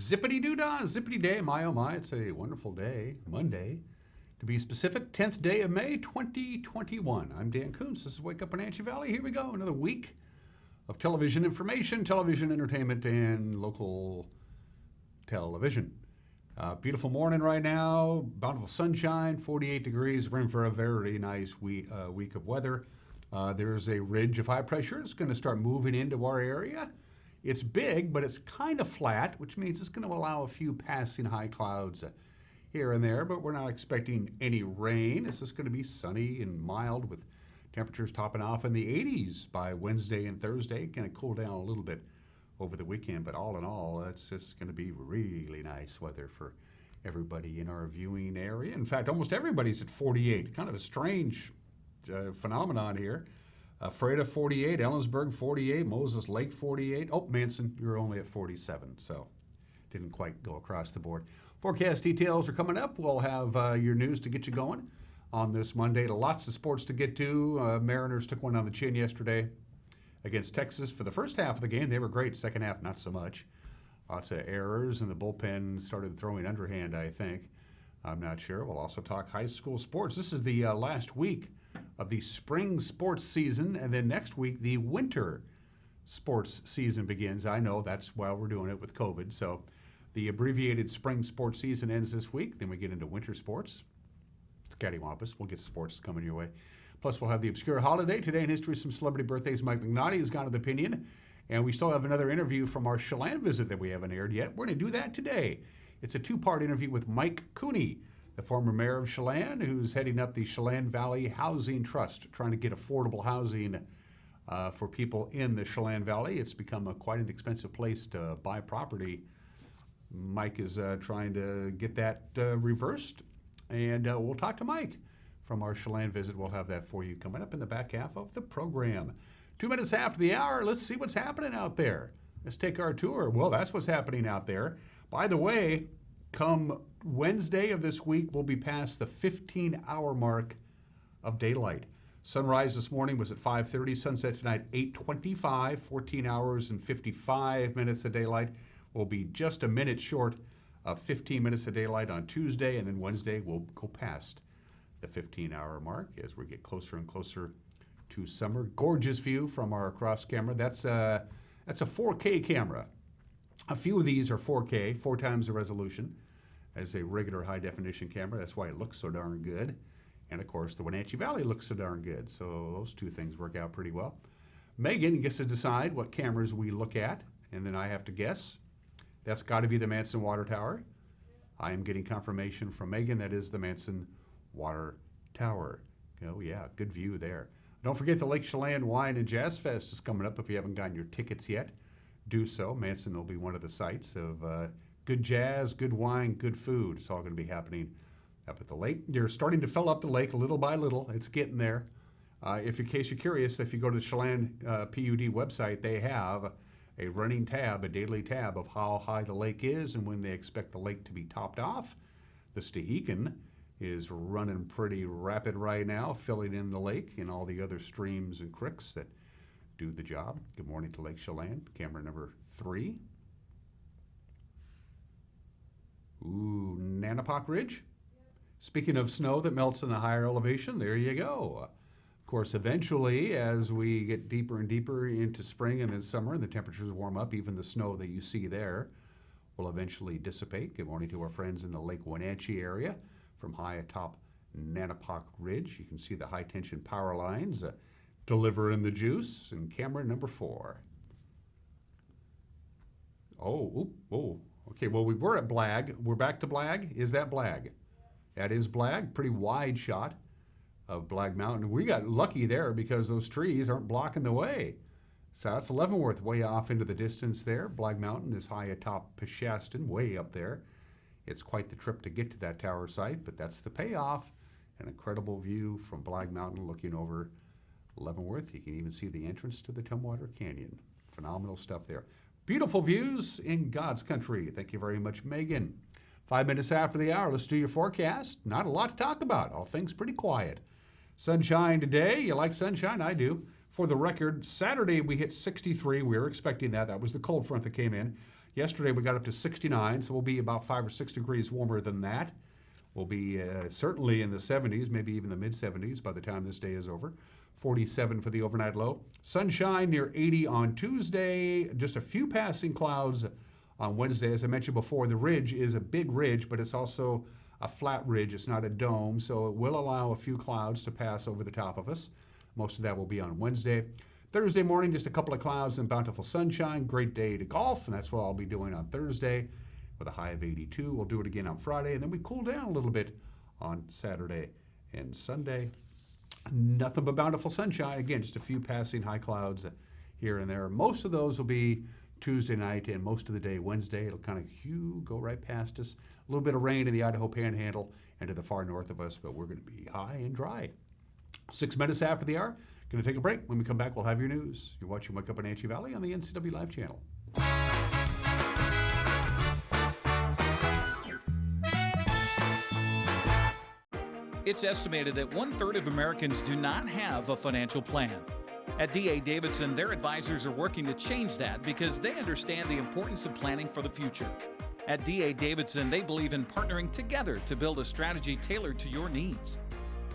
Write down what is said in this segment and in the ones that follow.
Zippity-doo-dah, zippity day, my oh my, it's a wonderful day, Monday. To be specific, 10th day of May, 2021. I'm Dan Kuntz, this is Wake Up Wenatchee Valley. Here we go, another week of television information, television entertainment, and local television. Beautiful morning right now, bountiful sunshine, 48 degrees. We're in for a very nice week of weather. There's a ridge of high pressure. It's going to start moving into our area. It's big, but it's kind of flat, which means it's going to allow a few passing high clouds here and there, but we're not expecting any rain. It's just going to be sunny and mild with temperatures topping off in the 80s by Wednesday and Thursday. Going to cool down a little bit over the weekend, but all in all, it's just going to be really nice weather for everybody in our viewing area. In fact, almost everybody's at 48. Kind of a strange phenomenon here. Freda 48, Ellensburg 48, Moses Lake 48. Oh, Manson, you're only at 47, so didn't quite go across the board. Forecast details are coming up. We'll have your news to get you going on this Monday. Lots of sports to get to. Mariners took one on the chin yesterday against Texas. For the first half of the game, they were great. Second half, not so much. Lots of errors, and the bullpen started throwing underhand, I think. I'm not sure. We'll also talk high school sports. This is the last week of the spring sports season, and then next week the winter sports season begins. I know that's why we're doing it with COVID. So the abbreviated spring sports season ends this week. Then we get into winter sports. It's cattywampus. We'll get sports coming your way. Plus, we'll have the obscure holiday. Today in history, some celebrity birthdays. Mike Cooney has gone to the opinion. And we still have another interview from our Chelan visit that we haven't aired yet. We're going to do that today. It's a two-part interview with Mike Cooney, the former mayor of Chelan, who's heading up the Chelan Valley Housing Trust, trying to get affordable housing for people in the Chelan Valley. It's become quite an expensive place to buy property. Mike is trying to get that reversed, and we'll talk to Mike from our Chelan visit. We'll have that for you coming up in the back half of the program. 2 minutes after the hour, let's see what's happening out there. Let's take our tour. Well, that's what's happening out there. By the way, come Wednesday of this week, we'll be past the 15-hour mark of daylight. Sunrise this morning was at 5:30. Sunset tonight, 8:25. 14 hours and 55 minutes of daylight. We'll be just a minute short of 15 minutes of daylight on Tuesday, and then Wednesday we'll go past the 15-hour mark as we get closer and closer to summer. Gorgeous view from our cross camera. That's a 4K camera. A few of these are 4K, 4 times the resolution as a regular high-definition camera. That's why it looks so darn good. And, of course, the Wenatchee Valley looks so darn good. So those two things work out pretty well. Megan gets to decide what cameras we look at, and then I have to guess. That's got to be the Manson Water Tower. I am getting confirmation from Megan that is the Manson Water Tower. Oh, yeah, good view there. Don't forget the Lake Chelan Wine and Jazz Fest is coming up. If you haven't gotten your tickets yet, do so. Manson will be one of the sites of good jazz, good wine, good food. It's all going to be happening up at the lake. They're starting to fill up the lake little by little. It's getting there. If in case you're curious, if you go to the Chelan PUD website, they have a running tab, a daily tab of how high the lake is and when they expect the lake to be topped off. The Stehekin is running pretty rapid right now, filling in the lake and all the other streams and creeks that do the job. Good morning to Lake Chelan, camera number 3. Ooh, Nanapoc Ridge. Speaking of snow that melts in the higher elevation, there you go. Of course, eventually, as we get deeper and deeper into spring and then summer and the temperatures warm up, even the snow that you see there will eventually dissipate. Good morning to our friends in the Lake Wenatchee area from high atop Nanapoc Ridge. You can see the high-tension power lines delivering the juice. And camera number 4. Oh, okay, well, we were at Blag. We're back to Blag. Is that Blag? That is Blag. Pretty wide shot of Blag Mountain. We got lucky there because those trees aren't blocking the way. So that's Leavenworth way off into the distance there. Blag Mountain is high atop Peshastin, way up there. It's quite the trip to get to that tower site, but that's the payoff. An incredible view from Blag Mountain looking over Leavenworth. You can even see the entrance to the Tumwater Canyon. Phenomenal stuff there. Beautiful views in God's country. Thank you very much, Megan. 5 minutes after the hour, let's do your forecast. Not a lot to talk about. All things pretty quiet. Sunshine today. You like sunshine? I do. For the record, Saturday we hit 63. We were expecting that. That was the cold front that came in. Yesterday we got up to 69, so we'll be about 5 or 6 degrees warmer than that. We'll be certainly in the 70s, maybe even the mid-70s by the time this day is over. 47 for the overnight low. Sunshine near 80 on Tuesday. Just a few passing clouds on Wednesday. As I mentioned before, the ridge is a big ridge, but it's also a flat ridge. It's not a dome, so it will allow a few clouds to pass over the top of us. Most of that will be on Wednesday. Thursday morning, just a couple of clouds and bountiful sunshine. Great day to golf, and that's what I'll be doing on Thursday with a high of 82. We'll do it again on Friday, and then we cool down a little bit on Saturday and Sunday. Nothing but bountiful sunshine. Again, just a few passing high clouds here and there. Most of those will be Tuesday night and most of the day Wednesday. It'll kind of go right past us. A little bit of rain in the Idaho Panhandle and to the far north of us, but we're going to be high and dry. 6 minutes after the hour, going to take a break. When we come back, we'll have your news. You're watching Wake Up in Wenatchee Valley on the NCW Live channel. It's estimated that 1/3 of Americans do not have a financial plan. At D.A. Davidson, their advisors are working to change that because they understand the importance of planning for the future. At D.A. Davidson, they believe in partnering together to build a strategy tailored to your needs.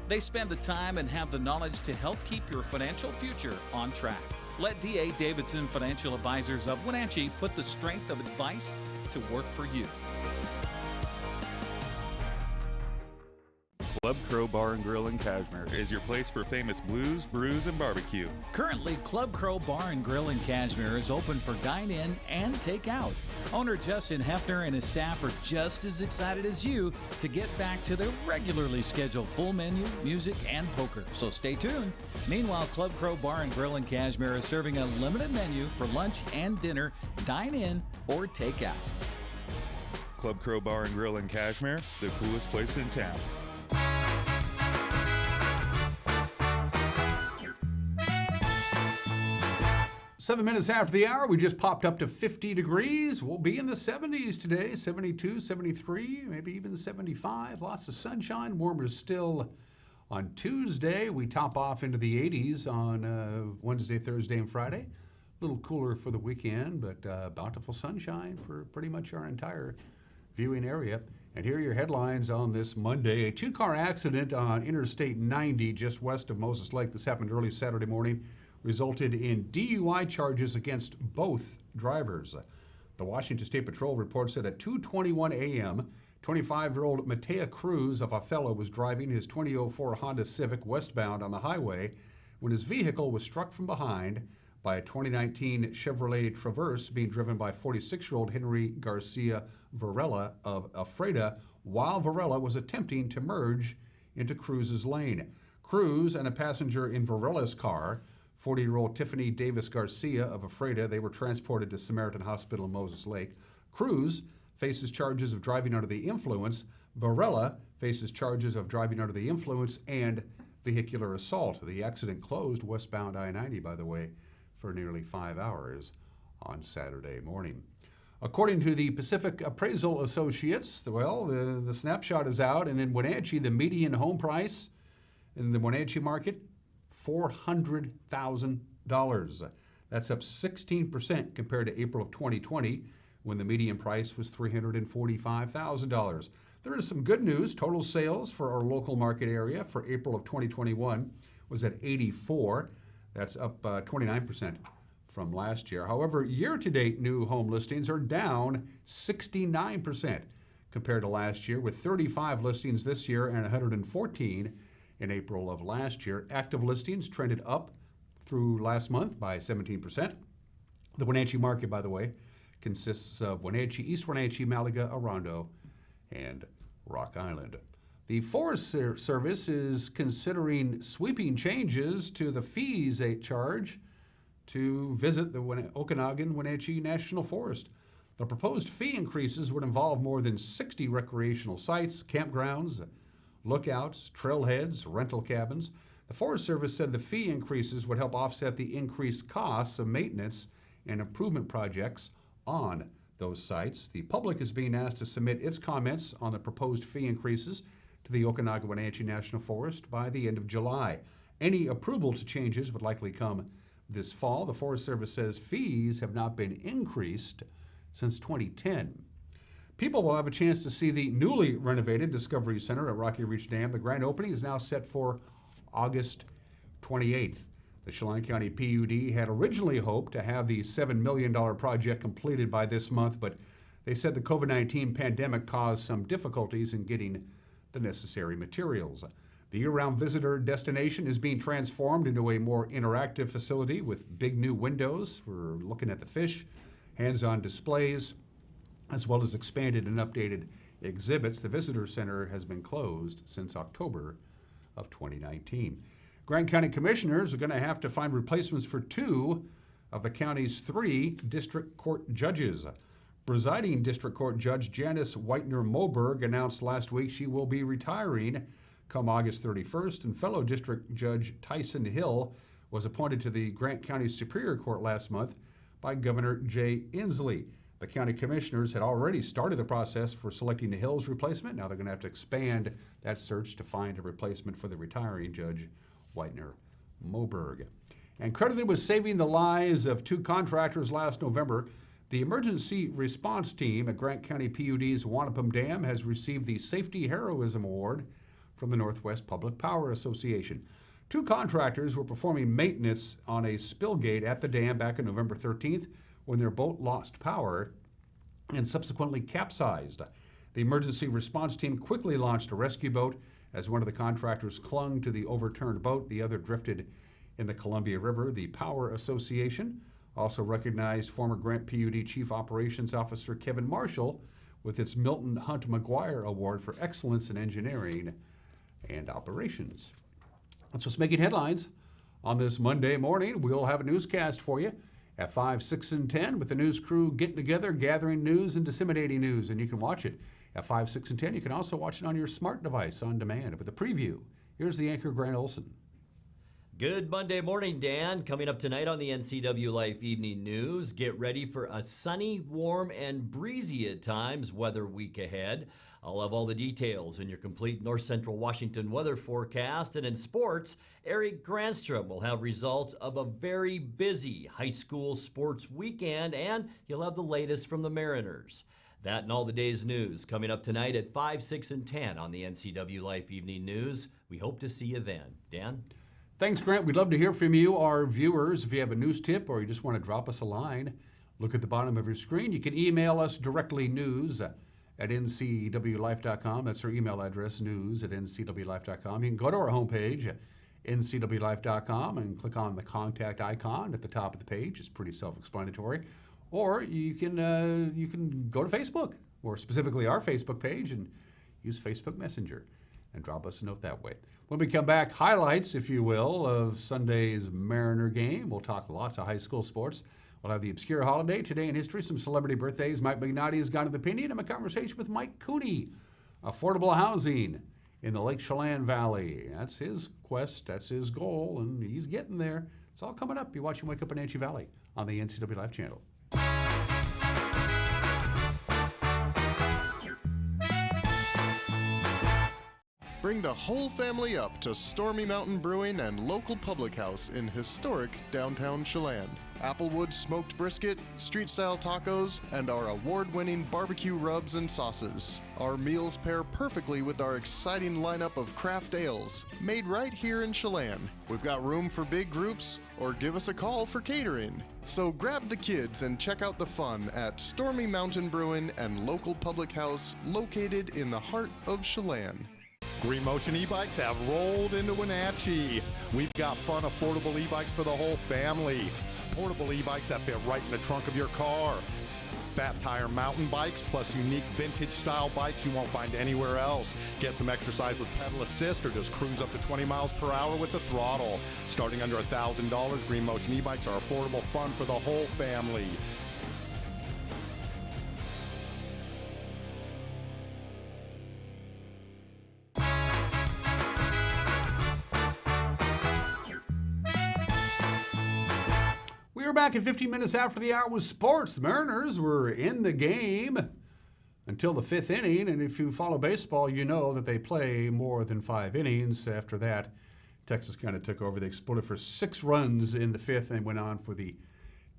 They spend the time and have the knowledge to help keep your financial future on track. Let D.A. Davidson Financial Advisors of Wenatchee put the strength of advice to work for you. Club Crow Bar and Grill in Cashmere is your place for famous blues, brews, and barbecue. Currently, Club Crow Bar and Grill in Cashmere is open for dine-in and take-out. Owner Justin Hefner and his staff are just as excited as you to get back to their regularly scheduled full menu, music, and poker. So stay tuned. Meanwhile, Club Crow Bar and Grill in Cashmere is serving a limited menu for lunch and dinner, dine-in or take-out. Club Crow Bar and Grill in Cashmere, the coolest place in town. 7 minutes after the hour, we just popped up to 50 degrees. We'll be in the 70s today, 72, 73, maybe even 75. Lots of sunshine, warmer still on Tuesday. We top off into the 80s on Wednesday, Thursday, and Friday. A little cooler for the weekend, but bountiful sunshine for pretty much our entire viewing area. And here are your headlines on this Monday. A two-car accident on Interstate 90 just west of Moses Lake. This happened early Saturday morning. Resulted in DUI charges against both drivers. The Washington State Patrol reports that at 2:21 a.m., 25-year-old Matea Cruz of Othello was driving his 2004 Honda Civic westbound on the highway when his vehicle was struck from behind by a 2019 Chevrolet Traverse being driven by 46-year-old Henry Garcia Varela of Ephrata while Varela was attempting to merge into Cruz's lane. Cruz and a passenger in Varela's car, 40-year-old Tiffany Davis Garcia of Ephrata, they were transported to Samaritan Hospital in Moses Lake. Cruz faces charges of driving under the influence. Varela faces charges of driving under the influence and vehicular assault. The accident closed westbound I-90, by the way, for nearly 5 hours on Saturday morning. According to the Pacific Appraisal Associates, well, the snapshot is out, and in Wenatchee, the median home price in the Wenatchee market, $400,000. That's up 16% compared to April of 2020, when the median price was $345,000. There is some good news. Total sales for our local market area for April of 2021 was at 84. That's up 29% from last year. However, year-to-date new home listings are down 69% compared to last year, with 35 listings this year and 114 in April of last year. Active listings trended up through last month by 17%. The Wenatchee market, by the way, consists of Wenatchee, East Wenatchee, Malaga, Orondo, and Rock Island. The Forest Service is considering sweeping changes to the fees they charge to visit the Okanagan-Wenatchee National Forest. The proposed fee increases would involve more than 60 recreational sites, campgrounds, lookouts, trailheads, rental cabins. The Forest Service said the fee increases would help offset the increased costs of maintenance and improvement projects on those sites. The public is being asked to submit its comments on the proposed fee increases to the Okanagan-Wenatchee National Forest by the end of July. Any approval to changes would likely come this fall. The Forest Service says fees have not been increased since 2010. People will have a chance to see the newly renovated Discovery Center at Rocky Reach Dam. The grand opening is now set for August 28th. The Chelan County PUD had originally hoped to have the $7 million project completed by this month, but they said the COVID-19 pandemic caused some difficulties in getting the necessary materials. The year-round visitor destination is being transformed into a more interactive facility with big new windows for looking at the fish, hands-on displays, as well as expanded and updated exhibits. The visitor center has been closed since October of 2019. Grant County Commissioners are going to have to find replacements for 2 of the county's 3 district court judges. Presiding District Court Judge Janice Whitener-Moberg announced last week she will be retiring come August 31st, and fellow District Judge Tyson Hill was appointed to the Grant County Superior Court last month by Governor Jay Inslee. The county commissioners had already started the process for selecting Hill's replacement. Now they're going to have to expand that search to find a replacement for the retiring Judge Whitener-Moberg. And credited with saving the lives of 2 contractors last November, the emergency response team at Grant County PUD's Wanapum Dam has received the Safety Heroism Award from the Northwest Public Power Association. 2 contractors were performing maintenance on a spill gate at the dam back on November 13th when their boat lost power and subsequently capsized. The emergency response team quickly launched a rescue boat as one of the contractors clung to the overturned boat. The other drifted in the Columbia River. The Power Association also recognized former Grant PUD Chief Operations Officer Kevin Marshall with its Milton Hunt McGuire Award for Excellence in Engineering and Operations. That's what's making headlines on this Monday morning. We'll have a newscast for you at 5, 6, and 10 with the news crew getting together, gathering news and disseminating news. And you can watch it at 5, 6, and 10. You can also watch it on your smart device on demand with a preview. Here's the anchor, Grant Olson. Good Monday morning, Dan. Coming up tonight on the NCW Life Evening News, get ready for a sunny, warm, and breezy at times weather week ahead. I'll have all the details in your complete North Central Washington weather forecast. And in sports, Eric Granstrom will have results of a very busy high school sports weekend, and he'll have the latest from the Mariners. That and all the day's news coming up tonight at 5, 6, and 10 on the NCW Life Evening News. We hope to see you then. Dan? Thanks, Grant. We'd love to hear from you, our viewers. If you have a news tip or you just want to drop us a line, look at the bottom of your screen. You can email us directly, news at ncwlife.com. That's our email address, news at ncwlife.com. You can go to our homepage, ncwlife.com, and click on the contact icon at the top of the page. It's pretty self-explanatory. Or you can go to Facebook, or specifically our Facebook page, and use Facebook Messenger and drop us a note that way. When we come back, highlights, if you will, of Sunday's Mariner game. We'll talk lots of high school sports. We'll have the obscure holiday, today in history, some celebrity birthdays. Mike Magnotti's Got an Opinion, and a conversation with Mike Cooney. Affordable housing in the Lake Chelan Valley. That's his quest, that's his goal, and he's getting there. It's all coming up. You're watching Wake Up Wenatchee Valley on the NCW Life channel. Bring the whole family up to Stormy Mountain Brewing and local public house in historic downtown Chelan. Applewood smoked brisket, street-style tacos, and our award-winning barbecue rubs and sauces. Our meals pair perfectly with our exciting lineup of craft ales, made right here in Chelan. We've got room for big groups, or give us a call for catering. So grab the kids and check out the fun at Stormy Mountain Brewing and local public house located in the heart of Chelan. Green Motion e-bikes have rolled into Wenatchee. We've got fun, affordable e-bikes for the whole family. Portable e-bikes that fit right in the trunk of your car. Fat tire mountain bikes plus unique vintage style bikes you won't find anywhere else. Get some exercise with pedal assist or just cruise up to 20 miles per hour with the throttle. Starting under $1,000, Green Motion e-bikes are affordable fun for the whole family. We're back at 15 minutes after the hour with sports. The Mariners were in the game until the 5th inning, and if you follow baseball, you know that they play more than 5 innings. After that, Texas kind of took over. They exploded for 6 runs in the 5th and went on for the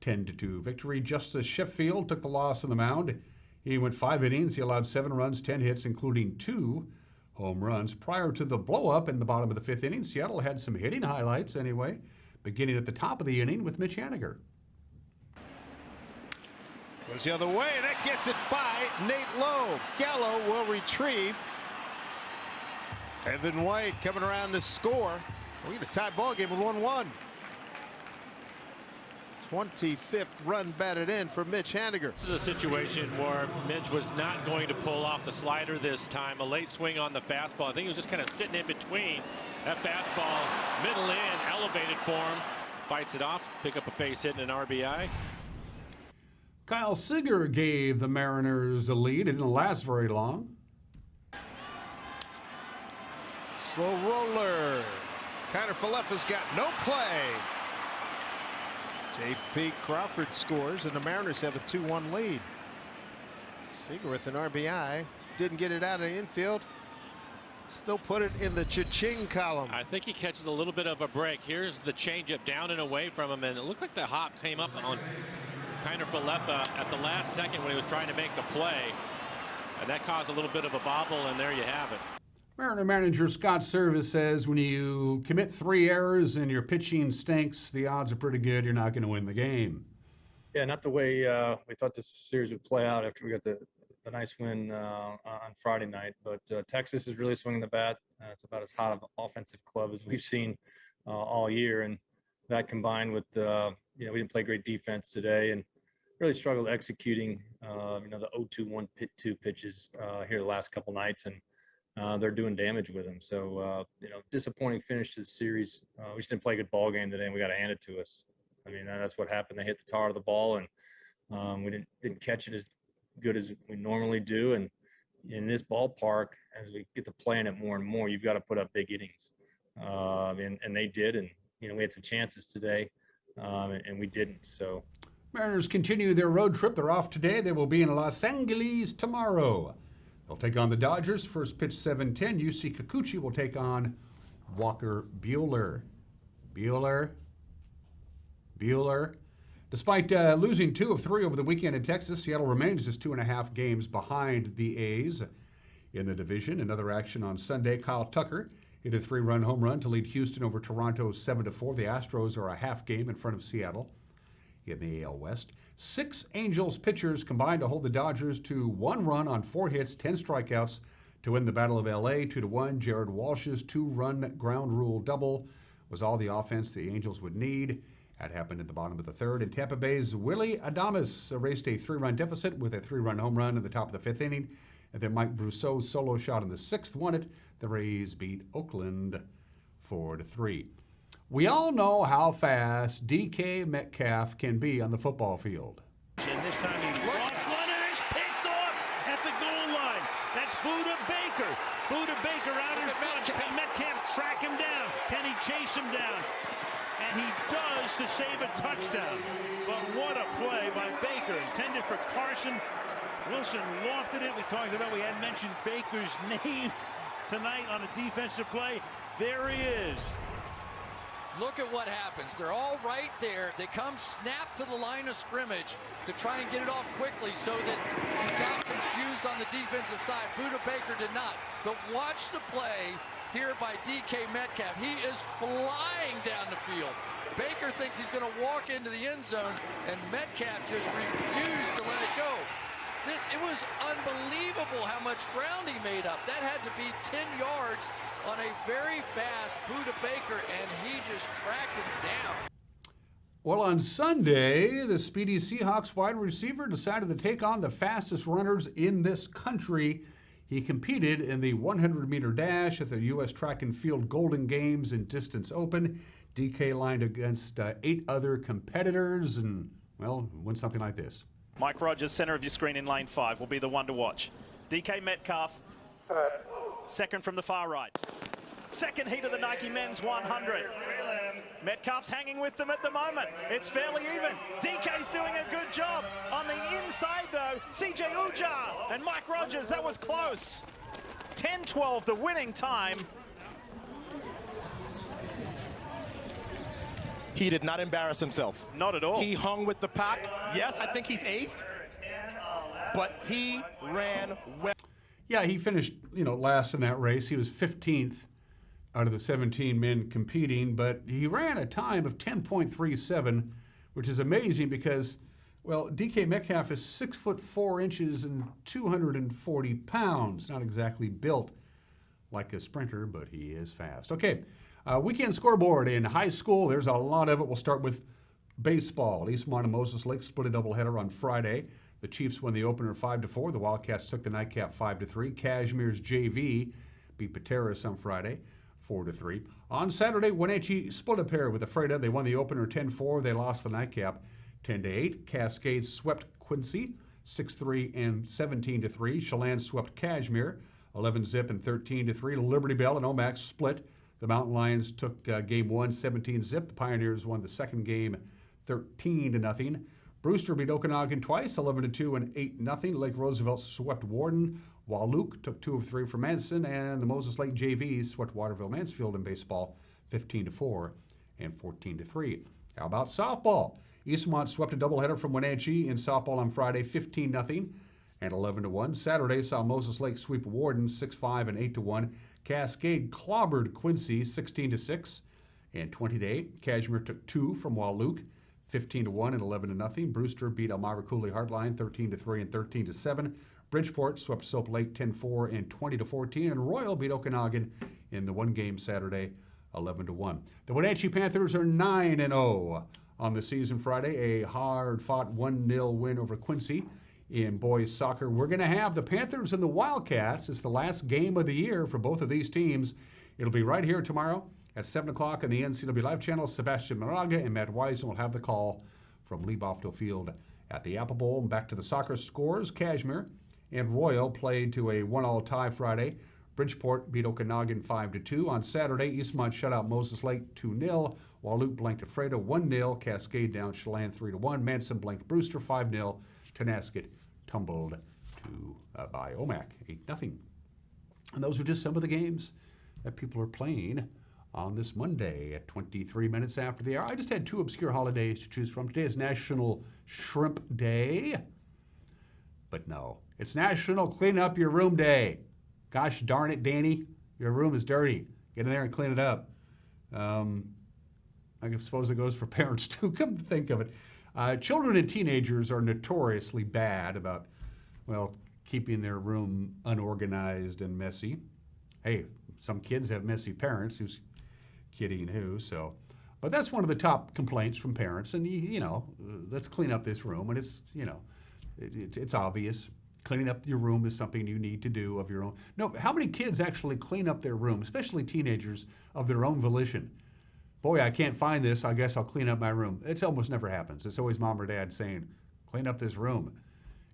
10-2 victory. Justice Sheffield took the loss on the mound. He went 5 innings. He allowed 7 runs, 10 hits, including 2 home runs. Prior to the blow-up in the bottom of the 5th inning, Seattle had some hitting highlights anyway, beginning at the top of the inning with Mitch Haniger. Goes the other way, and that gets it by Nate Lowe. Gallo will retrieve. Evan White coming around to score. We get a tie ball game with 1-1. 25th run batted in for Mitch Haniger. This is a situation where Mitch was not going to pull off the slider this time. A late swing on the fastball. I think he was just kind of sitting in between. That fastball, middle in, elevated for him. Fights it off, pick up a base hit and an RBI. Kyle Seager gave the Mariners a lead. It didn't last very long. Slow roller. Connor Falefa's got no play. J.P. Crawford scores, and the Mariners have a 2-1 lead. Seager with an RBI. Didn't get it out of the infield. Still put it in the cha-ching column. I think he catches a little bit of a break. Here's the changeup down and away from him, and it looked like the hop came up on Kiner Falefa at the last second when he was trying to make the play. And that caused a little bit of a bobble, and there you have it. Mariner manager Scott Service says when you commit 3 errors and your pitching stinks, the odds are pretty good you're not going to win the game. Yeah, not the way we thought this series would play out after we got the nice win on Friday night. But Texas is really swinging the bat. It's about as hot of an offensive club as we've seen all year. And that combined with, we didn't play great defense today and really struggled executing, the 0-2-1 2 pitches here the last couple nights. And they're doing damage with them. So, disappointing finish to the series. We just didn't play a good ball game today, and we got to hand it to us. I mean, that's what happened. They hit the tar of the ball, and we didn't catch it as good as we normally do. And in this ballpark, as we get to playing it more and more, you've got to put up big innings. And they did. And, we had some chances today, and we didn't. So Mariners continue their road trip. They're off today. They will be in Los Angeles tomorrow. They'll take on the Dodgers. First pitch 7:10. UC Kikuchi will take on Walker Buehler. Buehler. Despite losing 2 of 3 over the weekend in Texas, Seattle remains just 2.5 games behind the A's in the division. Another action on Sunday. Kyle Tucker hit a 3-run home run to lead Houston over Toronto 7-4. The Astros are a half game in front of Seattle in the AL West. 6 Angels pitchers combined to hold the Dodgers to 1 run on 4 hits, 10 strikeouts to win the Battle of LA 2-1. Jared Walsh's 2-run ground rule double was all the offense the Angels would need. That happened at the bottom of the 3rd. And Tampa Bay's Willie Adames erased a 3-run deficit with a 3-run home run in the top of the 5th inning. And then Mike Brousseau's solo shot in the 6th won it. The Rays beat Oakland 4-3. We all know how fast DK Metcalf can be on the football field. And this time he lofts one and it's picked off at the goal line. That's Buda Baker. Buda Baker out in front. Can Metcalf track him down? Can he chase him down? And he does to save a touchdown. But what a play by Baker. Intended for Carson. Wilson lofted it. We talked about, we had mentioned Baker's name tonight on a defensive play. There he is. Look at what happens. They're all right there. They come snap to the line of scrimmage to try and get it off quickly so that he got confused on the defensive side. Buda Baker did not. But watch the play here by DK Metcalf. He is flying down the field. Baker thinks he's going to walk into the end zone, and Metcalf just refused to let it go. It was unbelievable how much ground he made up. That had to be 10 yards on a very fast Buda Baker, and he just tracked him down. Well, on Sunday, the speedy Seahawks wide receiver decided to take on the fastest runners in this country. He competed in the 100-meter dash at the U.S. Track and Field Golden Games and Distance Open. DK lined against 8 other competitors and, well, won something like this. Mike Rogers, center of your screen in lane 5, will be the one to watch. DK Metcalf, second from the far right. Second heat of the Nike Men's 100. Metcalf's hanging with them at the moment. It's fairly even. DK's doing a good job. On the inside, though, CJ Ujar and Mike Rogers, that was close. 10-12, the winning time. he did not embarrass himself. Not at all. He hung with the pack. Yes, I think he's 8th, but he ran well. Yeah, he finished, last in that race. He was 15th out of the 17 men competing, but he ran a time of 10.37, which is amazing because, well, DK Metcalf is 6'4" and 240 pounds. Not exactly built like a sprinter, but he is fast. Okay, weekend scoreboard in high school. There's a lot of it. We'll start with baseball. Eastmont and Moses Lake split a doubleheader on Friday. The Chiefs won the opener 5-4. The Wildcats took the nightcap 5-3. Cashmere's JV beat Pateras on Friday 4-3. On Saturday, Wenatchee split a pair with Ephrata. They won the opener 10-4. They lost the nightcap 10-8. Cascade swept Quincy 6-3 and 17-3. Chelan swept Cashmere 11-zip and 13-3. Liberty Bell and Omax split. The Mountain Lions took game 1 17-zip. The Pioneers won the second game 13-0. Brewster beat Okanagan twice, 11-2 and 8-0. Lake Roosevelt swept Warden, while Luke took 2 of 3 for Manson, and the Moses Lake JV swept Waterville Mansfield in baseball 15-4 and 14-3. How about softball? Eastmont swept a doubleheader from Wenatchee in softball on Friday, 15-0 and 11-1. Saturday saw Moses Lake sweep Warden 6-5 and 8-1. Cascade clobbered Quincy 16-6 and 20-8. Cashmere took 2 from Wahluke, 15-1 and 11-0. Brewster beat Elmira Cooley Heartline 13-3 and 13-7. Bridgeport swept Soap Lake 10-4 and 20-14. And Royal beat Okanagan in the one-game Saturday 11-1. The Wenatchee Panthers are 9-0 on the season Friday. A hard-fought 1-0 win over Quincy in boys soccer. We're going to have the Panthers and the Wildcats. It's the last game of the year for both of these teams. It'll be right here tomorrow at 7 o'clock on the NCW Live channel. Sebastian Moraga and Matt Wisen will have the call from Lee Bofto Field at the Apple Bowl. And back to the soccer scores. Cashmere and Royal played to a 1-1 tie Friday. Bridgeport beat Okanagan 5-2. On Saturday, Eastmont shut out Moses Lake 2-0, while Luke blanked Ephrata 1-0. Cascade down Chelan 3-1. Manson blanked Brewster 5-0. Tenasket tumbled to by Omak 8-0. And those are just some of the games that people are playing on this Monday at 23 minutes after the hour. I just had 2 obscure holidays to choose from. Today is National Shrimp Day. But no, it's National Clean Up Your Room Day. Gosh darn it, Danny, your room is dirty. Get in there and clean it up. I suppose it goes for parents too. Come to think of it. Children and teenagers are notoriously bad about, keeping their room unorganized and messy. Hey, some kids have messy parents. Who's kidding who? So, but that's one of the top complaints from parents. And let's clean up this room. And it's obvious. Cleaning up your room is something you need to do of your own. No, how many kids actually clean up their room, especially teenagers, of their own volition? Boy, I can't find this. I guess I'll clean up my room. It almost never happens. It's always mom or dad saying, "Clean up this room."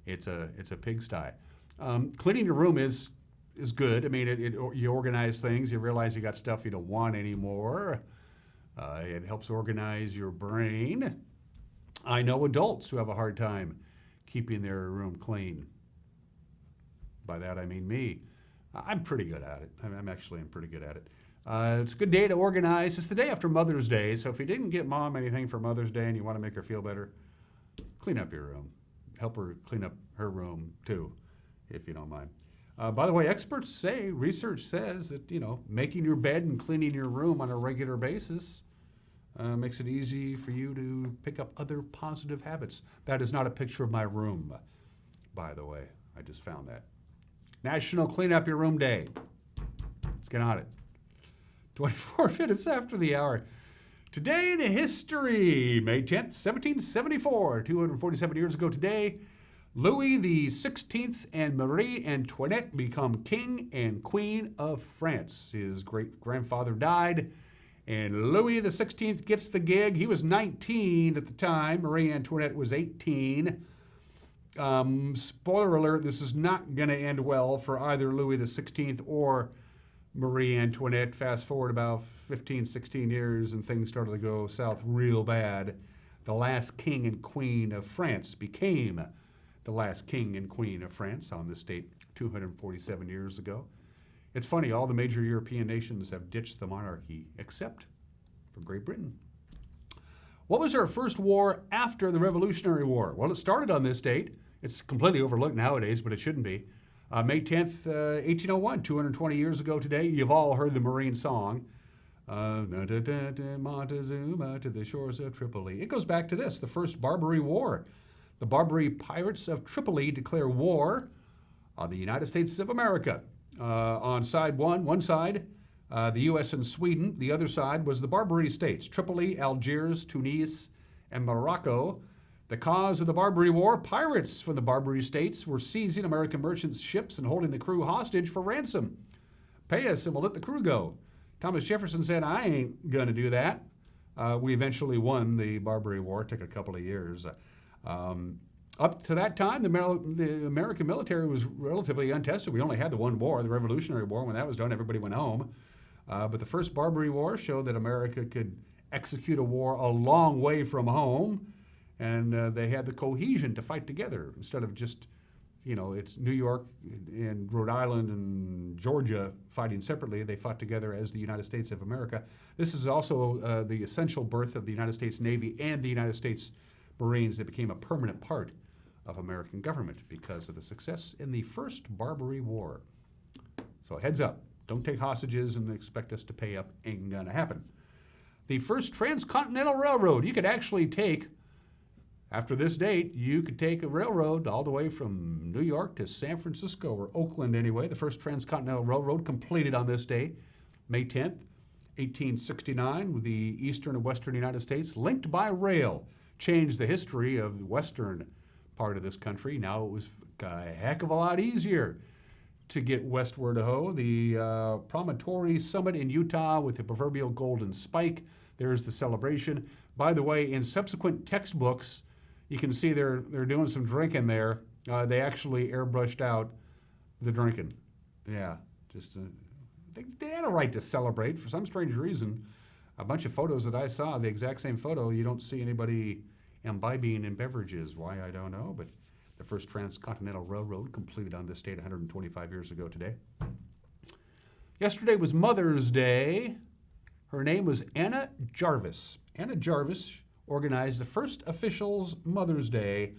It's a pigsty. Cleaning your room is good. I mean, you organize things. You realize you got stuff you don't want anymore. It helps organize your brain. I know adults who have a hard time keeping their room clean. By that, I mean me. I'm pretty good at it. I'm pretty good at it. It's a good day to organize. It's the day after Mother's Day, so if you didn't get Mom anything for Mother's Day and you want to make her feel better, clean up your room. Help her clean up her room, too, if you don't mind. By the way, research says that, making your bed and cleaning your room on a regular basis makes it easy for you to pick up other positive habits. That is not a picture of my room, by the way. I just found that. National Clean Up Your Room Day. Let's get on it. 24 minutes after the hour. Today in history, May 10th, 1774, 247 years ago today, Louis XVI and Marie Antoinette become king and queen of France. His great-grandfather died, and Louis XVI gets the gig. He was 19 at the time. Marie Antoinette was 18. Spoiler alert, this is not going to end well for either Louis XVI or Marie Antoinette. Fast forward about 15, 16 years and things started to go south real bad. The last king and queen of France became the last king and queen of France on this date 247 years ago. It's funny, all the major European nations have ditched the monarchy except for Great Britain. What was our first war after the Revolutionary War? Well, it started on this date. It's completely overlooked nowadays, but it shouldn't be. May 10th, 1801, 220 years ago today. You've all heard the Marine song. Montezuma to the shores of Tripoli. It goes back to this, the first Barbary War. The Barbary pirates of Tripoli declare war on the United States of America. On side one side, the U.S. and Sweden. The other side was the Barbary states, Tripoli, Algiers, Tunis, and Morocco. The cause of the Barbary War, pirates from the Barbary states were seizing American merchants' ships and holding the crew hostage for ransom. Pay us and we'll let the crew go. Thomas Jefferson said, I ain't going to do that. We eventually won the Barbary War. It took a couple of years. Up to that time, the American military was relatively untested. We only had the one war, the Revolutionary War. When that was done, everybody went home. But the first Barbary War showed that America could execute a war a long way from home, and they had the cohesion to fight together instead of just, it's New York and Rhode Island and Georgia fighting separately. They fought together as the United States of America. This is also the essential birth of the United States Navy and the United States Marines that became a permanent part of American government because of the success in the first Barbary War. So heads up, don't take hostages and expect us to pay up. Ain't gonna happen. The first transcontinental railroad, you could actually take, after this date, you could take a railroad all the way from New York to San Francisco, or Oakland anyway. The first transcontinental railroad completed on this day, May 10th, 1869, with the eastern and western United States linked by rail. Changed the history of the western part of this country. Now it was a heck of a lot easier to get westward. The Promontory Summit in Utah with the proverbial golden spike. There's the celebration. By the way, in subsequent textbooks, you can see they're doing some drinking there. They actually airbrushed out the drinking. Yeah, just they had a right to celebrate for some strange reason. A bunch of photos that I saw, the exact same photo, you don't see anybody imbibing in beverages. Why, I don't know, but the first transcontinental railroad completed on this date 125 years ago today. Yesterday was Mother's Day. Her name was Anna Jarvis. Anna Jarvis organized the first official Mother's Day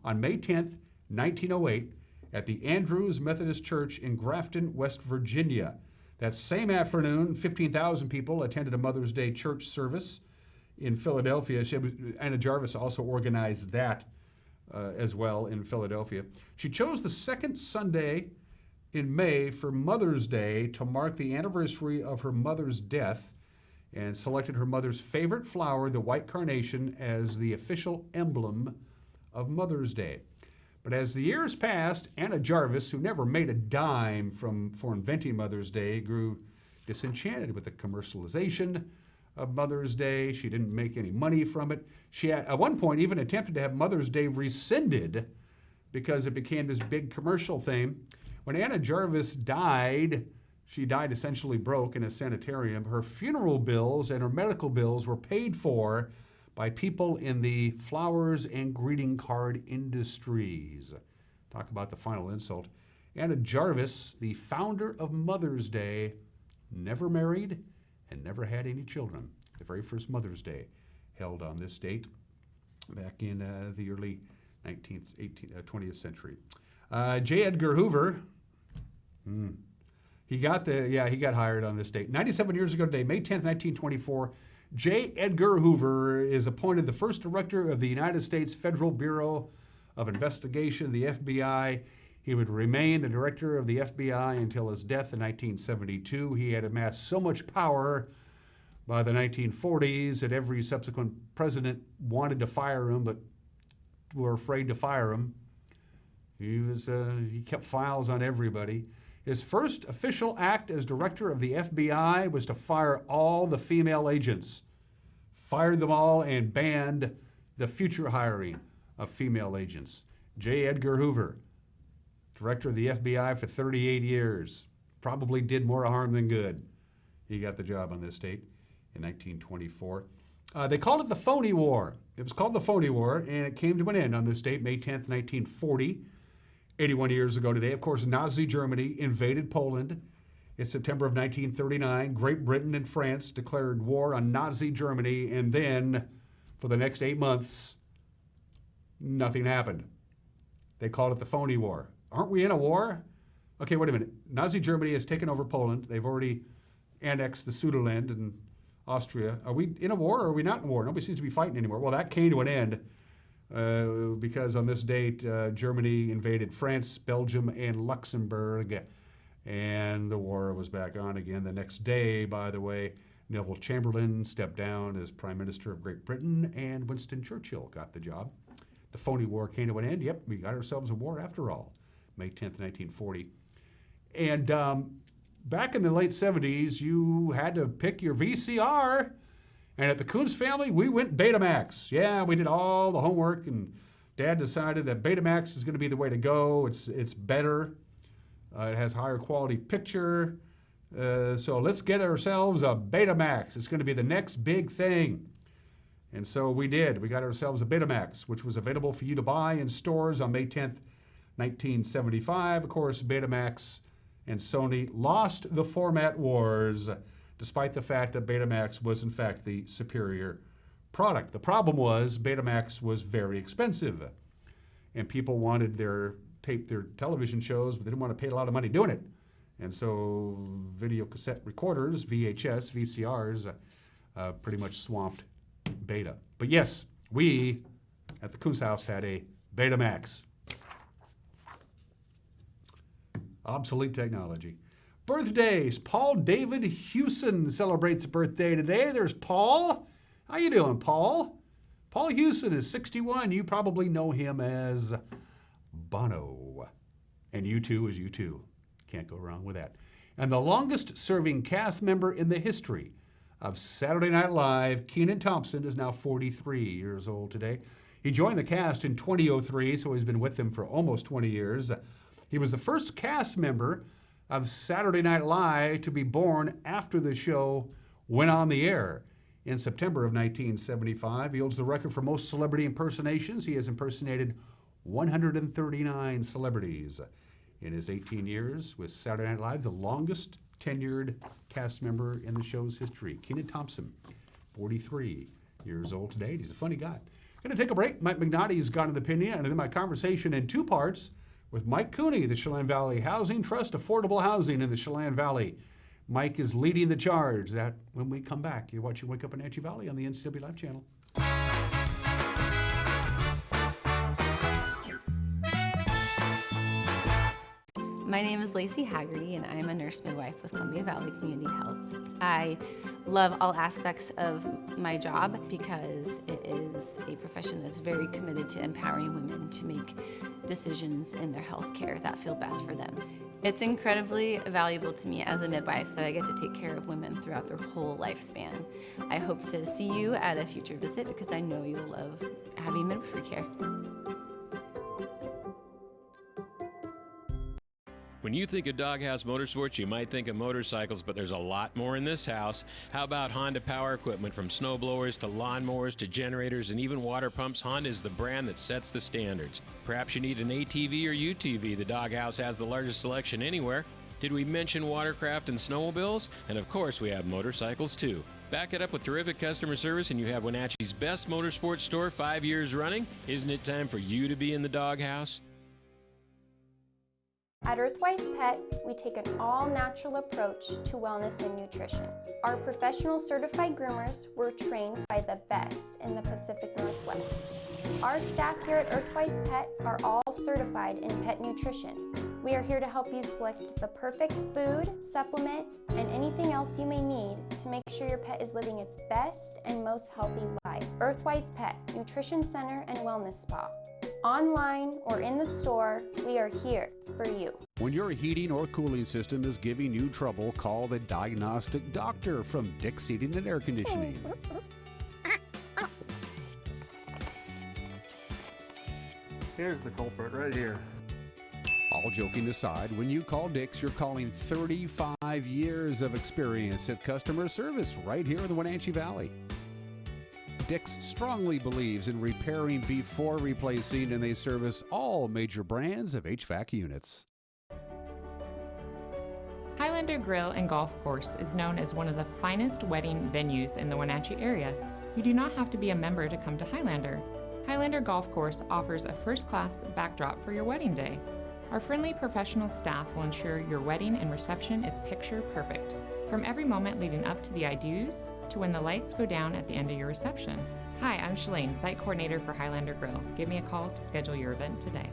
on May 10th, 1908 at the Andrews Methodist Church in Grafton, West Virginia. That same afternoon, 15,000 people attended a Mother's Day church service in Philadelphia. Anna Jarvis also organized that as well in Philadelphia. She chose the second Sunday in May for Mother's Day to mark the anniversary of her mother's death, and selected her mother's favorite flower, the white carnation, as the official emblem of Mother's Day. But as the years passed, Anna Jarvis, who never made a dime for inventing Mother's Day, grew disenchanted with the commercialization of Mother's Day. She didn't make any money from it. She at one point even attempted to have Mother's Day rescinded because it became this big commercial thing. When Anna Jarvis died, she died essentially broke in a sanitarium. Her funeral bills and her medical bills were paid for by people in the flowers and greeting card industries. Talk about the final insult. Anna Jarvis, the founder of Mother's Day, never married and never had any children. The very first Mother's Day held on this date back in the early 20th century. J. Edgar Hoover, he got hired on this date. 97 years ago today, May 10th, 1924, J. Edgar Hoover is appointed the first director of the United States Federal Bureau of Investigation, the FBI. He would remain the director of the FBI until his death in 1972. He had amassed so much power by the 1940s that every subsequent president wanted to fire him, but were afraid to fire him. He kept files on everybody. His first official act as director of the FBI was to fire all the female agents. Fired them all and banned the future hiring of female agents. J. Edgar Hoover, director of the FBI for 38 years, probably did more harm than good. He got the job on this date in 1924. They called it the Phony War. It was called the Phony War, and it came to an end on this date, May 10th, 1940. 81 years ago today, of course, Nazi Germany invaded Poland. In September of 1939, Great Britain and France declared war on Nazi Germany, and then for the next 8 months, nothing happened. They called it the phony war. Aren't we in a war? Okay, wait a minute. Nazi Germany has taken over Poland. They've already annexed the Sudeland and Austria. Are we in a war or are we not in a war? Nobody seems to be fighting anymore. Well, that came to an end because on this date, Germany invaded France, Belgium, and Luxembourg. And the war was back on again. The next day, by the way, Neville Chamberlain stepped down as Prime Minister of Great Britain, and Winston Churchill got the job. The phony war came to an end. Yep, we got ourselves a war after all. May 10th, 1940. And back in the late 70s, you had to pick your VCR. And at the Kuntz family, we went Betamax. Yeah, we did all the homework, and Dad decided that Betamax is going to be the way to go. It's better. It has higher quality picture. So let's get ourselves a Betamax. It's going to be the next big thing. And so we did. We got ourselves a Betamax, which was available for you to buy in stores on May 10th, 1975. Of course, Betamax and Sony lost the format wars, despite the fact that Betamax was, in fact, the superior product. The problem was Betamax was very expensive, and people wanted their television shows, but they didn't want to pay a lot of money doing it. And so video cassette recorders, VHS, VCRs, pretty much swamped Beta. But yes, we at the Kuntz house had a Betamax. Obsolete technology. Birthdays. Paul David Hewson celebrates a birthday today. There's Paul. How you doing, Paul? Paul Hewson is 61. You probably know him as Bono. And U2 is U2. Can't go wrong with that. And the longest serving cast member in the history of Saturday Night Live, Kenan Thompson, is now 43 years old today. He joined the cast in 2003, so he's been with them for almost 20 years. He was the first cast member of Saturday Night Live to be born after the show went on the air in September of 1975. He holds the record for most celebrity impersonations. He has impersonated 139 celebrities in his 18 years with Saturday Night Live, the longest tenured cast member in the show's history. Kenan Thompson, 43 years old today. He's a funny guy. Going to take a break. Mike McNaughty's got an opinion, and then my conversation in two parts with Mike Cooney, the Chelan Valley Housing Trust, affordable housing in the Chelan Valley. Mike is leading the charge. That when we come back, you're watching Wake Up in Wenatchee Valley on the NCW Live channel. My name is Lacey Haggerty, and I am a nurse midwife with Columbia Valley Community Health. I love all aspects of my job because it is a profession that's very committed to empowering women to make decisions in their health care that feel best for them. It's incredibly valuable to me as a midwife that I get to take care of women throughout their whole lifespan. I hope to see you at a future visit because I know you'll love having midwifery care. When you think of Doghouse Motorsports, you might think of motorcycles, but there's a lot more in this house. How about Honda power equipment? From snowblowers to lawnmowers to generators and even water pumps, Honda is the brand that sets the standards. Perhaps you need an ATV or UTV. The Doghouse has the largest selection anywhere. Did we mention watercraft and snowmobiles? And of course, we have motorcycles too. Back it up with terrific customer service and you have Wenatchee's best motorsports store 5 years running. Isn't it time for you to be in the Doghouse? At Earthwise Pet, we take an all-natural approach to wellness and nutrition. Our professional certified groomers were trained by the best in the Pacific Northwest. Our staff here at Earthwise Pet are all certified in pet nutrition. We are here to help you select the perfect food, supplement, and anything else you may need to make sure your pet is living its best and most healthy life. Earthwise Pet, Nutrition Center and Wellness Spa. Online or in the store, we are here for you. When your heating or cooling system is giving you trouble, call the diagnostic doctor from Dick's Heating and Air Conditioning. Here's the culprit right here. All joking aside, when you call Dick's, you're calling 35 years of experience at customer service right here in the Wenatchee Valley. Dick's strongly believes in repairing before replacing, and they service all major brands of HVAC units. Highlander Grill and Golf Course is known as one of the finest wedding venues in the Wenatchee area. You do not have to be a member to come to Highlander. Highlander Golf Course offers a first-class backdrop for your wedding day. Our friendly professional staff will ensure your wedding and reception is picture perfect, from every moment leading up to the I do's to when the lights go down at the end of your reception. Hi, I'm Shalane, site coordinator for Highlander Grill. Give me a call to schedule your event today.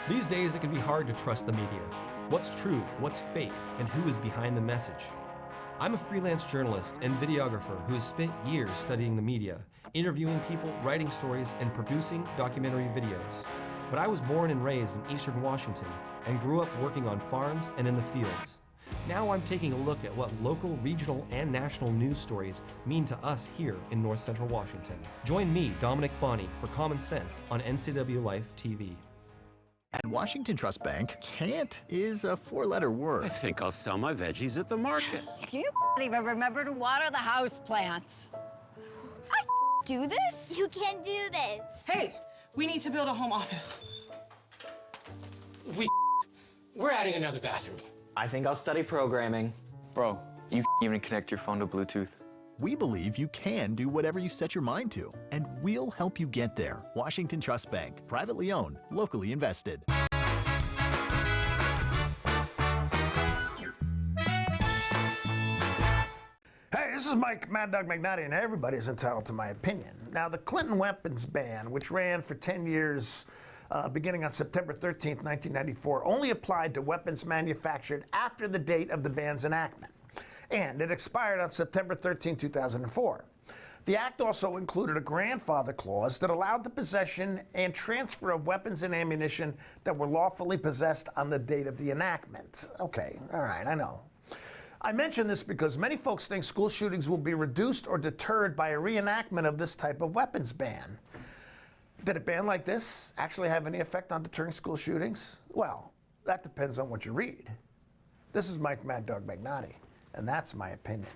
These days, it can be hard to trust the media. What's true, what's fake, and who is behind the message? I'm a freelance journalist and videographer who has spent years studying the media, interviewing people, writing stories, and producing documentary videos. But I was born and raised in Eastern Washington and grew up working on farms and in the fields. Now I'm taking a look at what local, regional, and national news stories mean to us here in North Central Washington. Join me, Dominic Bonney, for Common Sense on NCW Life TV. At Washington Trust Bank, can't is a four-letter word. I think I'll sell my veggies at the market. You even remember to water the house plants. I do this? You can do this. Hey, we need to build a home office. We're adding another bathroom. I think I'll study programming. Bro, you even connect your phone to Bluetooth. We believe you can do whatever you set your mind to, and we'll help you get there. Washington Trust Bank, privately owned, locally invested. Hey, this is Mike Mad Dog McNally, and everybody's entitled to my opinion. Now, the Clinton weapons ban, which ran for 10 years beginning on September 13th, 1994, only applied to weapons manufactured after the date of the ban's enactment. And it expired on September 13, 2004. The act also included a grandfather clause that allowed the possession and transfer of weapons and ammunition that were lawfully possessed on the date of the enactment. Okay, all right, I know. I mention this because many folks think school shootings will be reduced or deterred by a reenactment of this type of weapons ban. Did a ban like this actually have any effect on deterring school shootings? Well, that depends on what you read. This is Mike Mad Dog McNally, and that's my opinion.